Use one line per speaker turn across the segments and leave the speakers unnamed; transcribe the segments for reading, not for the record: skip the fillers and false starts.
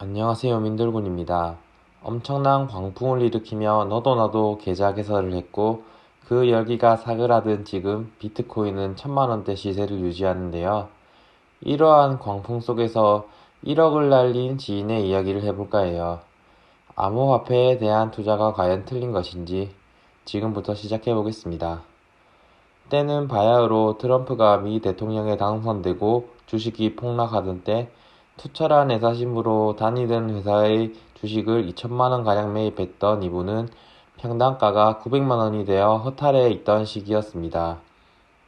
안녕하세요. 민들군입니다. 엄청난 광풍을 일으키며 너도 나도 계좌 개설을 했고 그 열기가 사그라든 지금 비트코인은 1000만원대 시세를 유지하는데요. 이러한 광풍 속에서 1억을 날린 지인의 이야기를 해볼까 해요. 암호화폐에 대한 투자가 과연 틀린 것인지 지금부터 시작해 보겠습니다. 때는 바야흐로 트럼프가 미 대통령에 당선되고 주식이 폭락하던 때 투철한 애사심으로 다니던 회사의 주식을 2천만원가량 매입했던 이분은 평단가가 900만원이 되어 허탈해 있던 시기였습니다.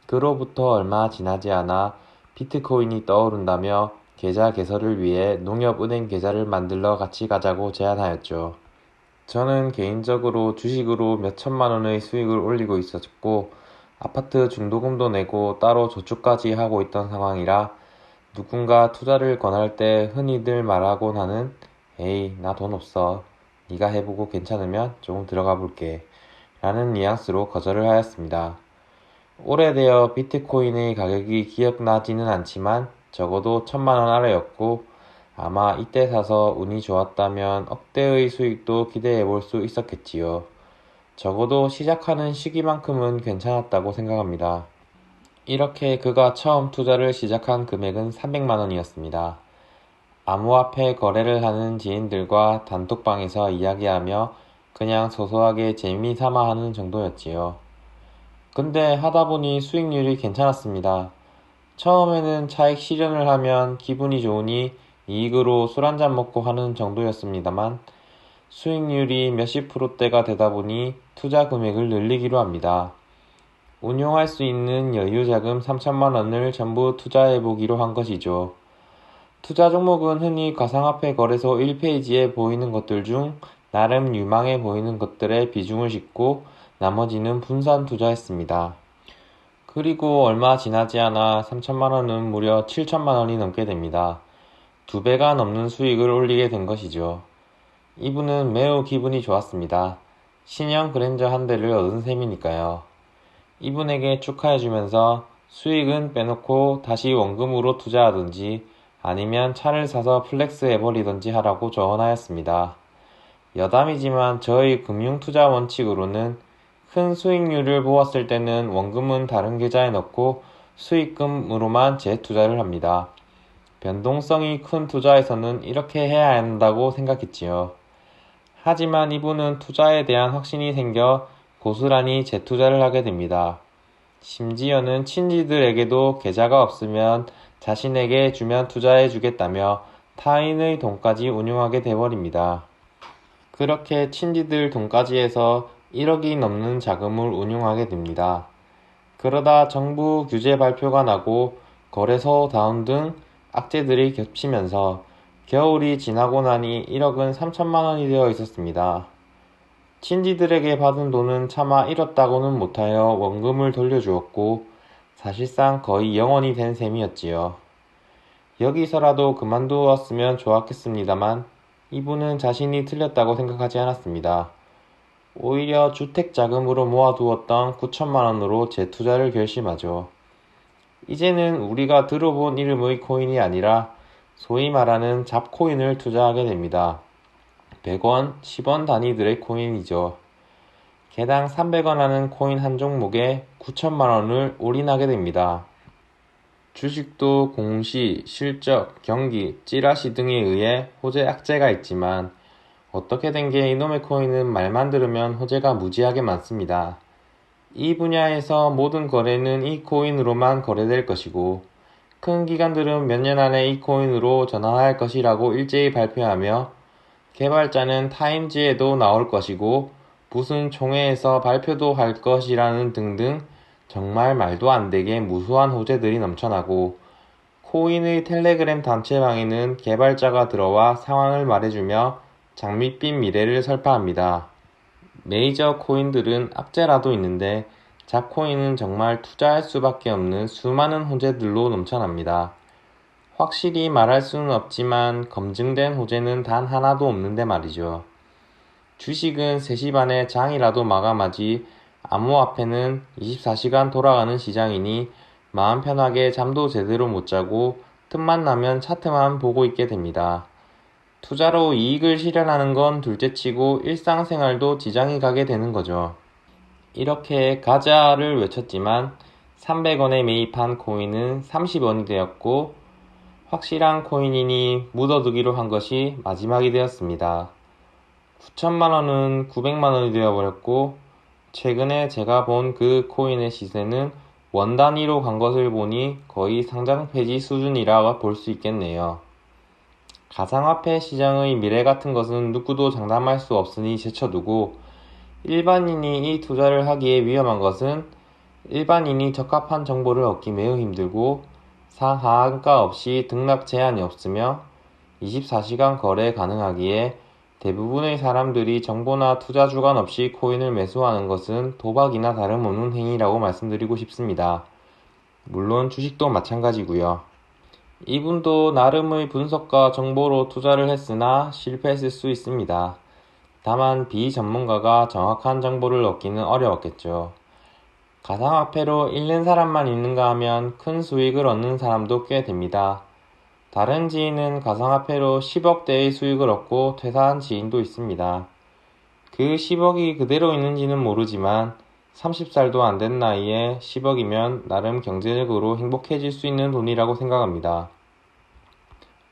그로부터 얼마 지나지 않아 비트코인이 떠오른다며 계좌 개설을 위해 농협은행 계좌를 만들러 같이 가자고 제안하였죠. 저는 개인적으로 주식으로 몇천만 원의 수익을 올리고 있었고 아파트 중도금도 내고 따로 저축까지 하고 있던 상황이라 누군가 투자를 권할 때 흔히들 말하곤 하는 에이 나 돈 없어 네가 해보고 괜찮으면 조금 들어가 볼게 라는 뉘앙스로 거절을 하였습니다. 오래되어 비트코인의 가격이 기억나지는 않지만 적어도 1000만원 아래였고 아마 이때 사서 운이 좋았다면 억대의 수익도 기대해 볼 수 있었겠지요. 적어도 시작하는 시기만큼은 괜찮았다고 생각합니다. 이렇게 그가 처음 투자를 시작한 금액은 300만원이었습니다. 암호화폐 거래를 하는 지인들과 단톡방에서 이야기하며 그냥 소소하게 재미삼아 하는 정도였지요. 근데 하다보니 수익률이 괜찮았습니다. 처음에는 차익 실현을 하면 기분이 좋으니 이익으로 술 한잔 먹고 하는 정도였습니다만 수익률이 몇십 프로대가 되다 보니 투자 금액을 늘리기로 합니다. 운용할 수 있는 여유자금 3천만 원을 전부 투자해보기로 한 것이죠. 투자 종목은 흔히 가상화폐 거래소 1페이지에 보이는 것들 중 나름 유망해 보이는 것들에 비중을 싣고 나머지는 분산 투자했습니다. 그리고 얼마 지나지 않아 3천만 원은 무려 7천만 원이 넘게 됩니다. 2배가 넘는 수익을 올리게 된 것이죠. 이분은 매우 기분이 좋았습니다. 신형 그랜저 한 대를 얻은 셈이니까요. 이분에게 축하해주면서 수익은 빼놓고 다시 원금으로 투자하든지 아니면 차를 사서 플렉스 해버리든지 하라고 조언하였습니다. 여담이지만 저의 금융투자 원칙으로는 큰 수익률을 보았을 때는 원금은 다른 계좌에 넣고 수익금으로만 재투자를 합니다. 변동성이 큰 투자에서는 이렇게 해야 한다고 생각했지요. 하지만 이분은 투자에 대한 확신이 생겨 고스란히 재투자를 하게 됩니다. 심지어는 친지들에게도 계좌가 없으면 자신에게 주면 투자해 주겠다며 타인의 돈까지 운용하게 돼버립니다. 그렇게 친지들 돈까지 해서 1억이 넘는 자금을 운용하게 됩니다. 그러다 정부 규제 발표가 나고 거래소 다운 등 악재들이 겹치면서 겨울이 지나고 나니 1억은 3천만 원이 되어 있었습니다. 친지들에게 받은 돈은 차마 잃었다고는 못하여 원금을 돌려주었고 사실상 거의 영원이 된 셈이었지요. 여기서라도 그만두었으면 좋았겠습니다만 이분은 자신이 틀렸다고 생각하지 않았습니다. 오히려 주택자금으로 모아두었던 9천만 원으로 재투자를 결심하죠. 이제는 우리가 들어본 이름의 코인이 아니라 소위 말하는 잡코인을 투자하게 됩니다. 100원, 10원 단위들의 코인이죠. 개당 300원 하는 코인 한 종목에 9천만 원을 올인하게 됩니다. 주식도 공시, 실적, 경기, 찌라시 등에 의해 호재 악재가 있지만 어떻게 된 게 이놈의 코인은 말만 들으면 호재가 무지하게 많습니다. 이 분야에서 모든 거래는 이 코인으로만 거래될 것이고 큰 기관들은 몇 년 안에 이 코인으로 전환할 것이라고 일제히 발표하며 개발자는 타임지에도 나올 것이고 무슨 총회에서 발표도 할 것이라는 등등 정말 말도 안 되게 무수한 호재들이 넘쳐나고 코인의 텔레그램 단체방에는 개발자가 들어와 상황을 말해주며 장밋빛 미래를 설파합니다. 메이저 코인들은 악재라도 있는데 잡코인은 정말 투자할 수밖에 없는 수많은 호재들로 넘쳐납니다. 확실히 말할 수는 없지만 검증된 호재는 단 하나도 없는데 말이죠. 주식은 3시 반에 장이라도 마감하지 암호화폐는 24시간 돌아가는 시장이니 마음 편하게 잠도 제대로 못 자고 틈만 나면 차트만 보고 있게 됩니다. 투자로 이익을 실현하는 건 둘째치고 일상생활도 지장이 가게 되는 거죠. 이렇게 가자를 외쳤지만 300원에 매입한 코인은 30원이 되었고 확실한 코인이니 묻어두기로 한 것이 마지막이 되었습니다. 9천만원은 900만원이 되어버렸고 최근에 제가 본 그 코인의 시세는 원 단위로 간 것을 보니 거의 상장 폐지 수준이라 볼 수 있겠네요. 가상화폐 시장의 미래 같은 것은 누구도 장담할 수 없으니 제쳐두고 일반인이 이 투자를 하기에 위험한 것은 일반인이 적합한 정보를 얻기 매우 힘들고 상한가 없이 등락 제한이 없으며 24시간 거래 가능하기에 대부분의 사람들이 정보나 투자 주관 없이 코인을 매수하는 것은 도박이나 다름없는 행위라고 말씀드리고 싶습니다. 물론 주식도 마찬가지고요. 이분도 나름의 분석과 정보로 투자를 했으나 실패했을 수 있습니다. 다만 비전문가가 정확한 정보를 얻기는 어려웠겠죠. 가상화폐로 잃는 사람만 있는가 하면 큰 수익을 얻는 사람도 꽤 됩니다. 다른 지인은 가상화폐로 10억대의 수익을 얻고 퇴사한 지인도 있습니다. 그 10억이 그대로 있는지는 모르지만 30살도 안 된 나이에 10억이면 나름 경제적으로 행복해질 수 있는 돈이라고 생각합니다.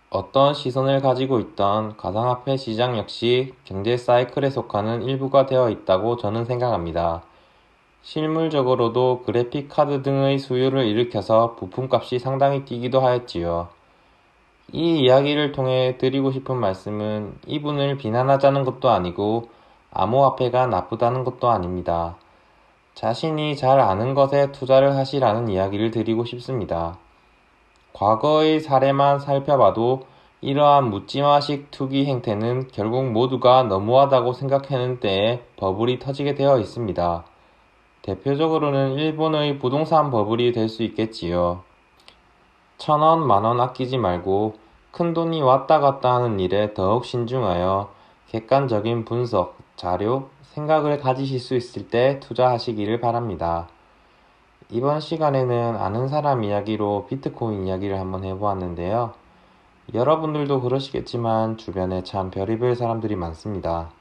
어떤 시선을 가지고 있던 가상화폐 시장 역시 경제 사이클에 속하는 일부가 되어 있다고 저는 생각합니다. 실물적으로도 그래픽 카드 등의 수요를 일으켜서 부품값이 상당히 뛰기도 하였지요. 이 이야기를 통해 드리고 싶은 말씀은 이분을 비난하자는 것도 아니고 암호화폐가 나쁘다는 것도 아닙니다. 자신이 잘 아는 것에 투자를 하시라는 이야기를 드리고 싶습니다. 과거의 사례만 살펴봐도 이러한 묻지마식 투기 행태는 결국 모두가 너무하다고 생각하는 때에 버블이 터지게 되어 있습니다. 대표적으로는 일본의 부동산 버블이 될 수 있겠지요. 1,000원, 만원 아끼지 말고 큰돈이 왔다 갔다 하는 일에 더욱 신중하여 객관적인 분석, 자료, 생각을 가지실 수 있을 때 투자하시기를 바랍니다. 이번 시간에는 아는 사람 이야기로 비트코인 이야기를 한번 해보았는데요. 여러분들도 그러시겠지만 주변에 참 별의별 사람들이 많습니다.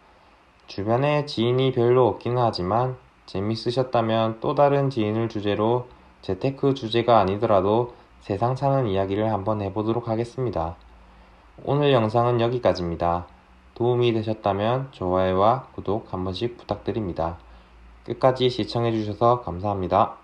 주변에 지인이 별로 없기는 하지만 재밌으셨다면 또 다른 지인을 주제로 재테크 주제가 아니더라도 세상 사는 이야기를 한번 해보도록 하겠습니다. 오늘 영상은 여기까지입니다. 도움이 되셨다면 좋아요와 구독 한 번씩 부탁드립니다. 끝까지 시청해주셔서 감사합니다.